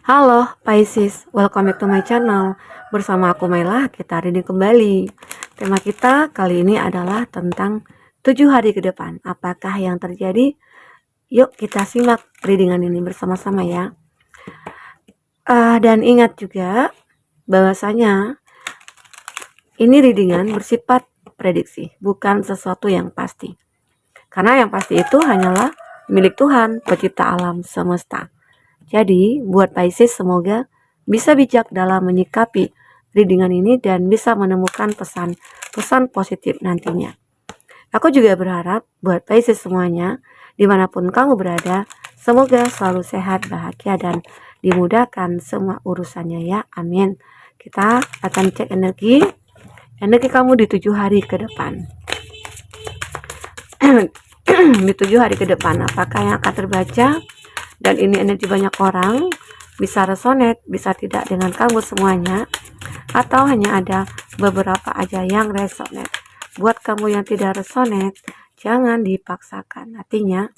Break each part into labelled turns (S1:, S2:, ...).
S1: Halo Pisces, welcome back to my channel. Bersama aku Maila, kita reading kembali. Tema kita kali ini adalah tentang 7 hari ke depan. Apakah yang terjadi? Yuk kita simak readingan ini bersama-sama ya. Dan ingat juga bahwasanya ini readingan bersifat prediksi, bukan sesuatu yang pasti. Karena yang pasti itu hanyalah milik Tuhan, pencipta alam semesta. Jadi, buat Pisces semoga bisa bijak dalam menyikapi readingan ini dan bisa menemukan pesan-pesan positif nantinya. Aku juga berharap buat Pisces semuanya, dimanapun kamu berada, semoga selalu sehat, bahagia, dan dimudahkan semua urusannya ya. Amin. Kita akan cek energi kamu di 7 hari ke depan. Di 7 hari ke depan, apakah yang akan terbaca? Dan ini energi banyak orang, bisa resonate, bisa tidak dengan kamu semuanya, atau hanya ada beberapa aja yang resonate. Buat kamu yang tidak resonate, jangan dipaksakan. Artinya,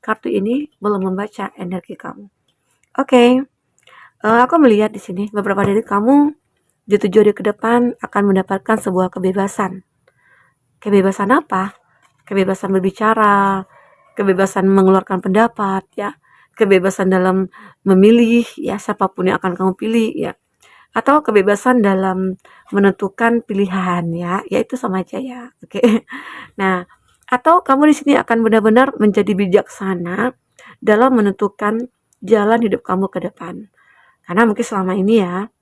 S1: kartu ini belum membaca energi kamu. Oke, aku melihat di sini beberapa dari kamu di 7 hari ke depan akan mendapatkan sebuah kebebasan. Kebebasan apa? Kebebasan berbicara, kebebasan mengeluarkan pendapat, ya, kebebasan dalam memilih, ya, siapapun yang akan kamu pilih, ya, atau kebebasan dalam menentukan pilihan, ya, itu sama aja ya, oke. Nah, atau kamu di sini akan benar-benar menjadi bijaksana dalam menentukan jalan hidup kamu ke depan. Karena mungkin selama ini ya,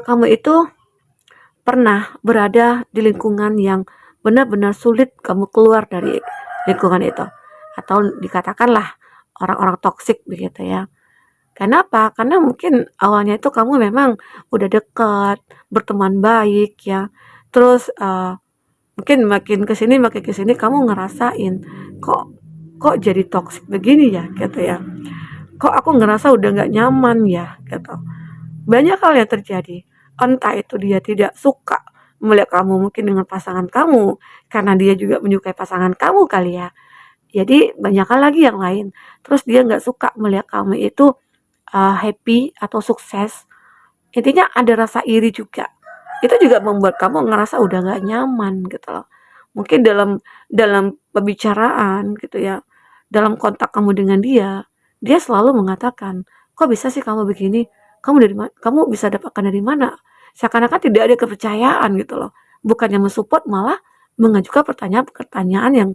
S1: kamu itu pernah berada di lingkungan yang benar-benar sulit kamu keluar dari lingkungan itu, atau dikatakanlah orang-orang toksik begitu ya. Kenapa? Karena mungkin awalnya itu kamu memang udah dekat, berteman baik ya. Terus mungkin makin kesini kamu ngerasain kok kok jadi toksik begini ya gitu ya. Kok aku ngerasa udah nggak nyaman ya gitu. Banyak hal yang terjadi. Entah itu dia tidak suka melihat kamu mungkin dengan pasangan kamu, karena dia juga menyukai pasangan kamu kali ya. Jadi banyak hal lagi yang lain. Terus dia nggak suka melihat kamu itu happy atau sukses. Intinya ada rasa iri juga. Itu juga membuat kamu ngerasa udah nggak nyaman gitu loh. Mungkin dalam dalam pembicaraan gitu ya, dalam kontak kamu dengan dia selalu mengatakan, kok bisa sih kamu begini? Kamu bisa dapatkan dari mana? Seakan-akan tidak ada kepercayaan gitu loh. Bukannya mensupport, malah mengajukan pertanyaan-pertanyaan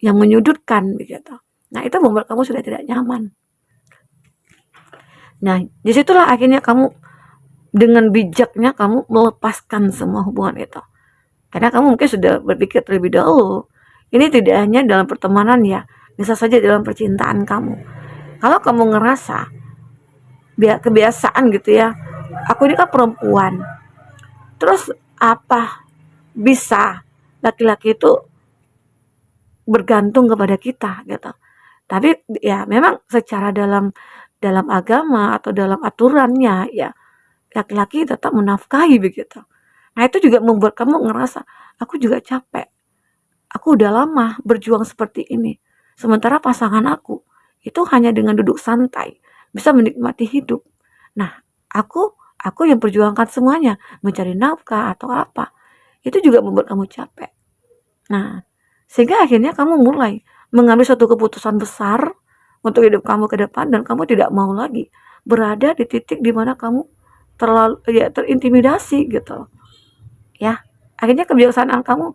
S1: yang menyudutkan begitu. Nah, itu membuat kamu sudah tidak nyaman. Nah, disitulah akhirnya kamu dengan bijaknya kamu melepaskan semua hubungan itu. Karena kamu mungkin sudah berpikir terlebih dahulu. Ini tidak hanya dalam pertemanan ya, bisa saja dalam percintaan kamu. Kalau kamu ngerasa kebiasaan gitu ya, aku ini kan perempuan. Terus apa bisa laki-laki itu bergantung kepada kita gitu. Tapi ya memang secara dalam dalam agama atau dalam aturannya ya laki-laki tetap menafkahi begitu. Nah, itu juga membuat kamu ngerasa, aku juga capek. Aku udah lama berjuang seperti ini. Sementara pasangan aku itu hanya dengan duduk santai bisa menikmati hidup. Nah, aku yang perjuangkan semuanya, mencari nafkah atau apa. Itu juga membuat kamu capek. Nah, sehingga akhirnya kamu mulai mengambil suatu keputusan besar untuk hidup kamu ke depan dan kamu tidak mau lagi berada di titik di mana kamu terlalu ya terintimidasi gitu. Ya, akhirnya kebijaksanaan kamu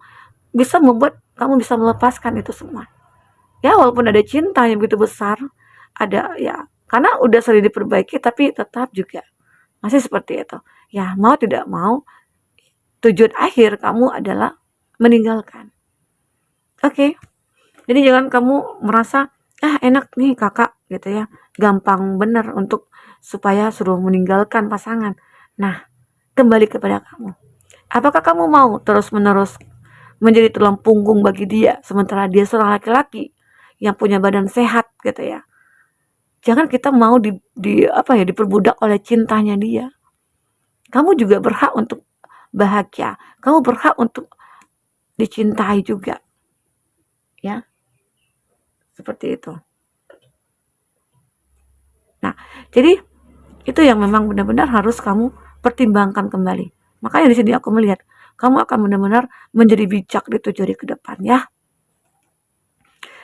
S1: bisa membuat kamu bisa melepaskan itu semua. Ya, walaupun ada cinta yang begitu besar, ada ya karena udah sering diperbaiki tapi tetap juga masih seperti itu. Ya, mau tidak mau tujuan akhir kamu adalah meninggalkan. Oke. Jadi jangan kamu merasa enak nih kakak gitu ya. Gampang bener untuk supaya suruh meninggalkan pasangan. Nah, kembali kepada kamu. Apakah kamu mau terus-menerus menjadi tulang punggung bagi dia sementara dia seorang laki-laki yang punya badan sehat gitu ya. Jangan kita mau diperbudak oleh cintanya dia. Kamu juga berhak untuk bahagia. Kamu berhak untuk dicintai juga. Ya. Seperti itu. Nah, Jadi itu yang memang benar-benar harus kamu pertimbangkan kembali. Makanya di sini aku melihat kamu akan benar-benar menjadi bijak di 7 hari ke depan ya.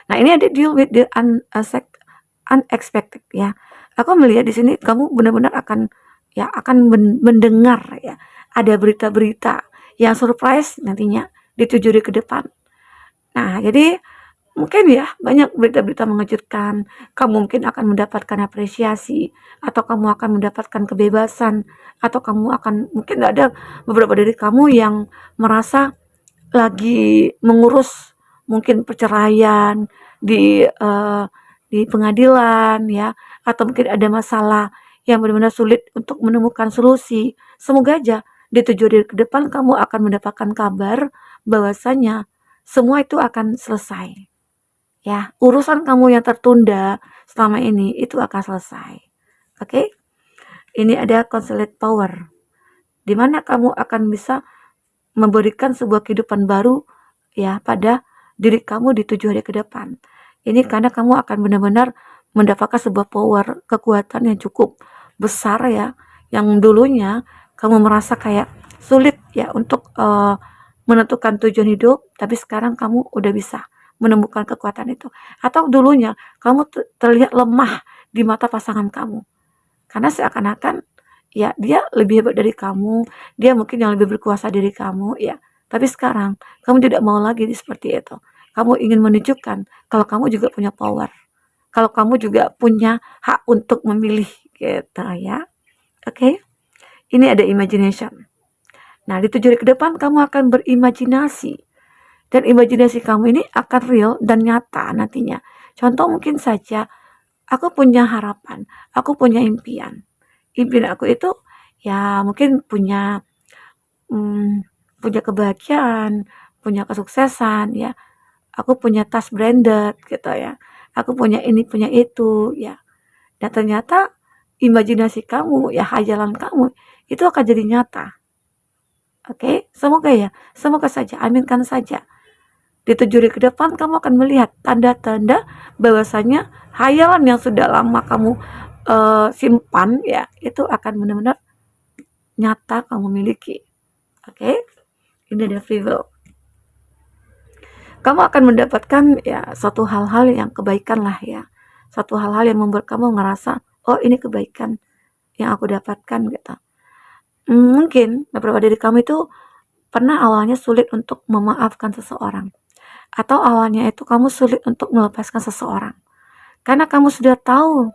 S1: Nah, ini ada deal with the unexpected ya. Aku melihat di sini kamu benar-benar akan mendengar ya. Ada berita-berita yang surprise nantinya di 7 hari ke depan. Nah, jadi mungkin ya banyak berita-berita mengejutkan. Kamu mungkin akan mendapatkan apresiasi, atau kamu akan mendapatkan kebebasan, atau kamu akan mungkin ada beberapa dari kamu yang merasa lagi mengurus mungkin perceraian di pengadilan ya, atau mungkin ada masalah yang benar-benar sulit untuk menemukan solusi. Semoga aja di 7 hari ke depan kamu akan mendapatkan kabar bahwasanya semua itu akan selesai. Ya, urusan kamu yang tertunda selama ini itu akan selesai. Oke? Ini ada consolate power, di mana kamu akan bisa memberikan sebuah kehidupan baru ya pada diri kamu di 7 hari ke depan. Ini karena kamu akan benar-benar mendapatkan sebuah power, kekuatan yang cukup besar ya, yang dulunya kamu merasa kayak sulit ya untuk menentukan tujuan hidup, tapi sekarang kamu udah bisa menemukan kekuatan itu. Atau dulunya kamu terlihat lemah di mata pasangan kamu, karena seakan-akan ya dia lebih hebat dari kamu, dia mungkin yang lebih berkuasa dari kamu ya. Tapi sekarang kamu tidak mau lagi seperti itu. Kamu ingin menunjukkan kalau kamu juga punya power, kalau kamu juga punya hak untuk memilih gitu ya. Oke? Ini ada imagination. Nah, di 7 hari ke depan kamu akan berimajinasi. Dan imajinasi kamu ini akan real dan nyata nantinya. Contoh mungkin saja, aku punya harapan, aku punya impian. Impian aku itu ya mungkin punya kebahagiaan, punya kesuksesan ya. Aku punya tas branded gitu ya. Aku punya ini, punya itu ya. Dan ternyata imajinasi kamu ya, hayalan kamu itu akan jadi nyata. Oke, semoga ya, semoga saja, aminkan saja. Di 7 hari ke depan kamu akan melihat tanda-tanda bahwasanya hayalan yang sudah lama kamu simpan ya, itu akan benar-benar nyata kamu miliki. Oke? Ini ada free will. Kamu akan mendapatkan ya suatu hal-hal yang kebaikan lah ya. Satu hal-hal yang membuat kamu ngerasa, oh ini kebaikan yang aku dapatkan gitu. Mungkin beberapa dari kamu itu pernah awalnya sulit untuk memaafkan seseorang. Atau awalnya itu kamu sulit untuk melepaskan seseorang. Karena kamu sudah tahu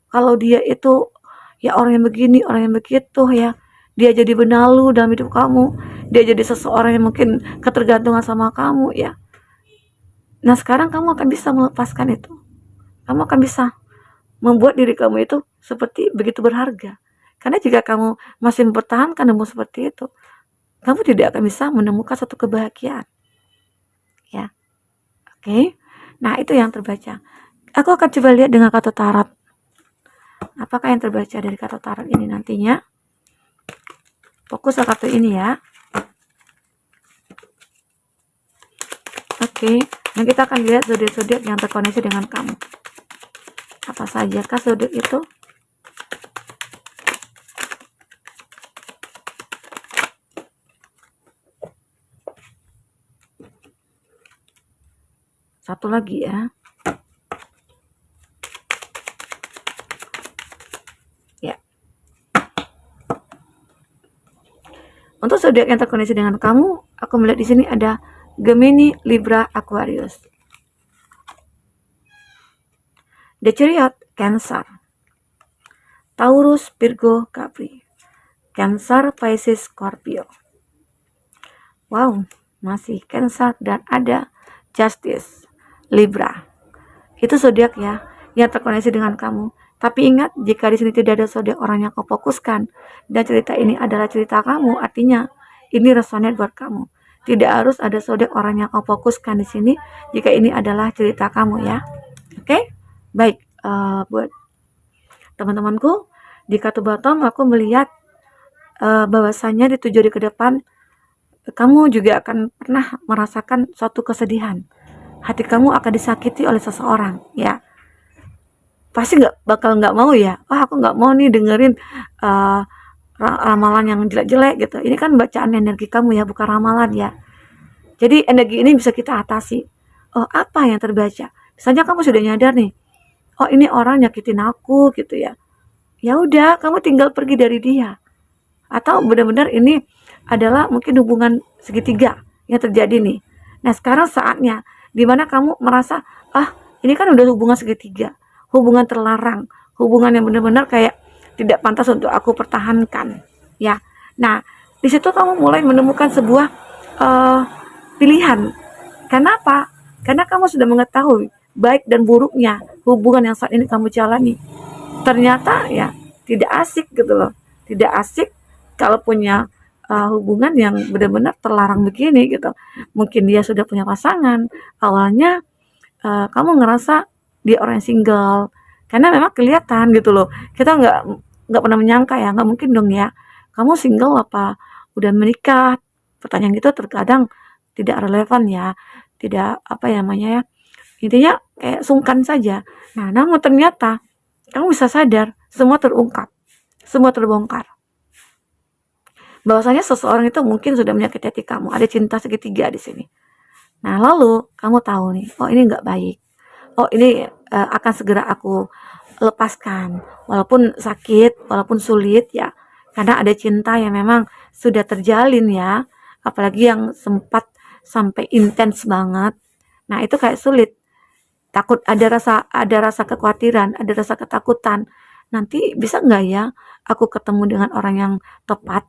S1: kalau dia itu ya orang yang begini, orang yang begitu ya. Dia jadi benalu dalam hidup kamu. Dia jadi seseorang yang mungkin ketergantungan sama kamu ya. Nah, sekarang kamu akan bisa melepaskan itu. Kamu akan bisa membuat diri kamu itu seperti begitu berharga. Karena jika kamu masih mempertahankan ilmu seperti itu, kamu tidak akan bisa menemukan satu kebahagiaan. Ya. Oke. Nah, itu yang terbaca. Aku akan coba lihat dengan kartu tarot. Apakah yang terbaca dari kartu tarot ini nantinya? Fokus ke kartu ini ya. Oke. Nah, kita akan lihat zodiak-zodiak yang terkoneksi dengan kamu. Apa saja kah zodiak itu? Satu lagi ya. Ya. Untuk zodiak yang terkoneksi dengan kamu, aku melihat di sini ada Gemini, Libra, Aquarius. The Chariot, Cancer. Taurus, Virgo, Capri. Cancer, Pisces, Scorpio. Wow, masih Cancer dan ada Justice, Libra. Itu zodiak ya yang terkoneksi dengan kamu. Tapi ingat, jika di sini tidak ada zodiak orang yang kau fokuskan dan cerita ini adalah cerita kamu, artinya ini resonate buat kamu. Tidak harus ada zodiak orang yang kau fokuskan di sini jika ini adalah cerita kamu ya. Oke? Baik, buat teman-temanku, di kartu bottom aku melihat bahwasanya di 7 hari ke depan kamu juga akan pernah merasakan suatu kesedihan. Hati kamu akan disakiti oleh seseorang, ya. pasti nggak mau ya. Wah, aku nggak mau nih dengerin uh, ramalan yang jelek-jelek gitu. Ini kan bacaan energi kamu ya, bukan ramalan ya. Jadi energi ini bisa kita atasi. Oh, apa yang terbaca? Misalnya kamu sudah nyadar nih, oh ini orang nyakitin aku gitu ya. Ya udah, kamu tinggal pergi dari dia. Atau benar-benar ini adalah mungkin hubungan segitiga yang terjadi nih. Nah, sekarang saatnya dimana kamu merasa, ah ini kan udah hubungan segitiga, hubungan terlarang, hubungan yang benar-benar kayak tidak pantas untuk aku pertahankan, ya. Nah, di situ kamu mulai menemukan sebuah uh, pilihan. Kenapa? Karena kamu sudah mengetahui baik dan buruknya hubungan yang saat ini kamu jalani. Ternyata ya tidak asik gitu loh, tidak asik kalau punya hubungan yang benar-benar terlarang begini gitu. Mungkin dia sudah punya pasangan, awalnya kamu ngerasa dia orang yang single, karena memang kelihatan gitu loh. Kita nggak pernah menyangka ya, nggak mungkin dong ya. Kamu single apa udah menikah? Pertanyaan gitu terkadang tidak relevan ya, tidak apa ya namanya ya. Intinya kayak sungkan saja. Nah, namun ternyata kamu bisa sadar, semua terungkap, semua terbongkar. Bahwasanya seseorang itu mungkin sudah menyakiti hati kamu, ada cinta segitiga di sini. Nah, lalu kamu tahu nih, oh ini nggak baik. Oh ini akan segera aku lepaskan, walaupun sakit, walaupun sulit ya, karena ada cinta yang memang sudah terjalin ya, apalagi yang sempat sampai intens banget. Nah, itu kayak sulit. Takut ada rasa kekhawatiran, ada rasa ketakutan. Nanti bisa nggak ya aku ketemu dengan orang yang tepat?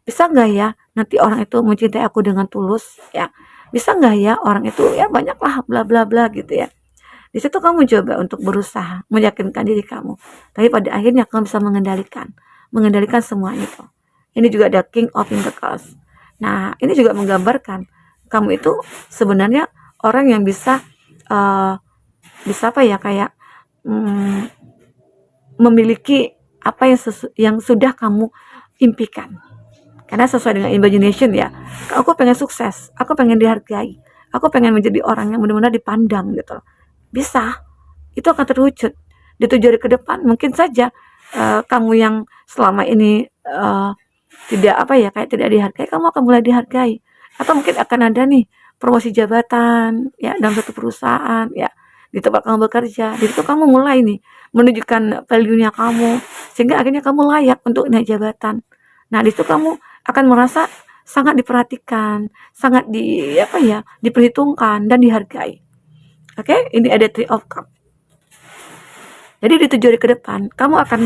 S1: Bisa nggak ya nanti orang itu mencintai aku dengan tulus ya? Bisa nggak ya orang itu ya banyaklah bla bla bla gitu ya. Di situ kamu coba untuk berusaha meyakinkan diri kamu. Tapi pada akhirnya kamu bisa mengendalikan semua itu. Ini juga ada King of Pentacles. Nah, ini juga menggambarkan kamu itu sebenarnya orang yang uh, bisa apa ya kayak memiliki apa yang sudah kamu impikan. Karena sesuai dengan imagination ya, aku pengen sukses, aku pengen dihargai, aku pengen menjadi orang yang benar-benar dipandang gitu loh. Bisa, itu akan terwujud di 7 hari ke depan. Mungkin saja kamu yang selama ini tidak apa ya kayak tidak dihargai, kamu akan mulai dihargai. Atau mungkin akan ada nih promosi jabatan ya dalam satu perusahaan ya, di tempat kamu bekerja. Di situ kamu mulai nih menunjukkan value-nya kamu, sehingga akhirnya kamu layak untuk naik jabatan. Nah, di situ kamu akan merasa sangat diperhatikan, sangat diperhitungkan dan dihargai. Oke, ini ada 3 of Cups. Jadi di 7 hari ke depan kamu akan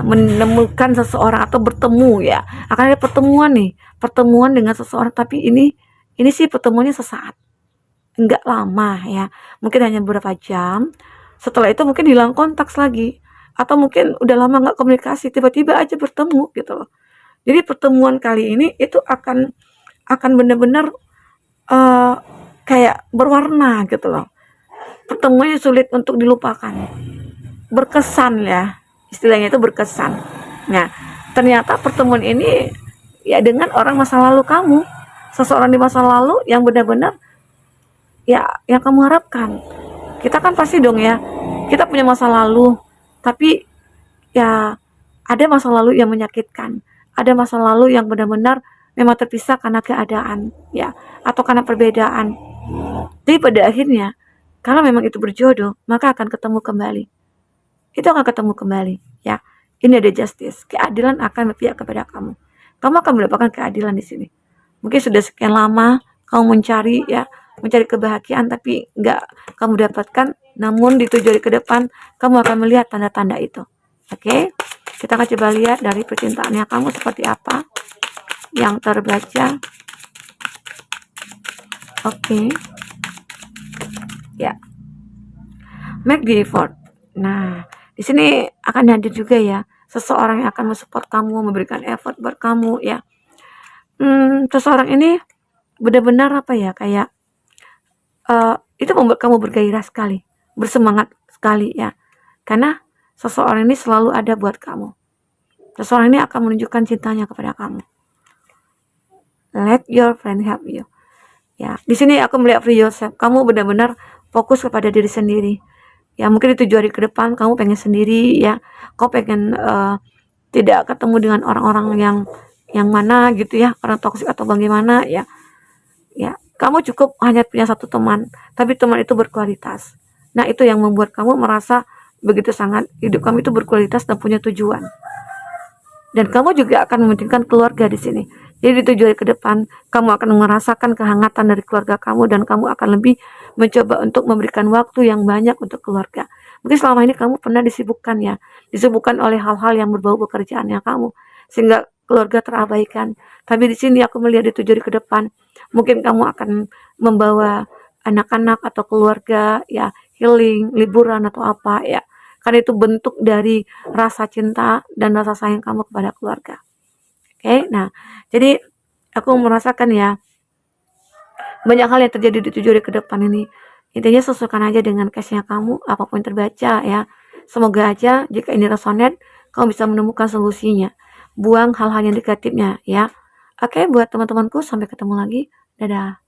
S1: menemukan seseorang atau bertemu ya. Akan ada pertemuan dengan seseorang, tapi ini sih pertemuannya sesaat. Enggak lama ya. Mungkin hanya beberapa jam. Setelah itu mungkin hilang kontak lagi. Atau mungkin udah lama nggak komunikasi, tiba-tiba aja bertemu gitu loh. Jadi pertemuan kali ini itu akan benar-benar kayak berwarna gitu loh. Pertemuannya sulit untuk dilupakan. Berkesan ya. Istilahnya itu berkesan. Nah, ternyata pertemuan ini ya dengan orang masa lalu kamu. Seseorang di masa lalu yang benar-benar ya yang kamu harapkan. Kita kan pasti dong ya. Kita punya masa lalu, tapi ya ada masa lalu yang menyakitkan. Ada masa lalu yang benar-benar memang terpisah karena keadaan ya atau karena perbedaan. Tapi pada akhirnya kalau memang itu berjodoh, maka akan ketemu kembali. Itu akan ketemu kembali ya. Ini ada justice, keadilan akan berpihak kepada kamu. Kamu akan mendapatkan keadilan di sini. Mungkin sudah sekian lama kamu mencari kebahagiaan tapi nggak kamu dapatkan. Namun di 7 hari ke depan kamu akan melihat tanda-tanda itu. Oke, kita akan coba lihat dari percintaannya kamu seperti apa yang terbaca. Oke, ya, make the effort. Nah, di sini akan hadir juga ya seseorang yang akan mensupport kamu, memberikan effort buat kamu ya. Seseorang ini benar-benar kayak itu membuat kamu bergairah sekali, bersemangat sekali ya, karena seseorang ini selalu ada buat kamu. Seseorang ini akan menunjukkan cintanya kepada kamu. Let your friend help you. Ya, di sini aku melihat free yourself. Kamu benar-benar fokus kepada diri sendiri. Ya mungkin di 7 hari ke depan kamu pengen sendiri ya, kau pengen tidak ketemu dengan orang-orang yang mana gitu ya, orang toksik atau bagaimana ya. Ya, kamu cukup hanya punya satu teman, tapi teman itu berkualitas. Nah, itu yang membuat kamu merasa begitu sangat hidup kamu itu berkualitas dan punya tujuan. Dan kamu juga akan mementingkan keluarga di sini. Jadi di 7 hari ke depan, kamu akan merasakan kehangatan dari keluarga kamu dan kamu akan lebih mencoba untuk memberikan waktu yang banyak untuk keluarga. Mungkin selama ini kamu pernah disibukkan ya, disibukkan oleh hal-hal yang berbau pekerjaannya kamu, sehingga keluarga terabaikan. Tapi di sini aku melihat di 7 hari ke depan, mungkin kamu akan membawa anak-anak atau keluarga ya healing, liburan atau apa ya. Karena itu bentuk dari rasa cinta dan rasa sayang kamu kepada keluarga. Oke, nah jadi aku merasakan ya banyak hal yang terjadi di 7 hari ke depan ini. Intinya sesuaikan aja dengan case-nya kamu, apapun yang terbaca ya. Semoga aja jika ini resonate, kamu bisa menemukan solusinya. Buang hal-hal yang negatifnya ya. Oke, buat teman-temanku sampai ketemu lagi. Dadah.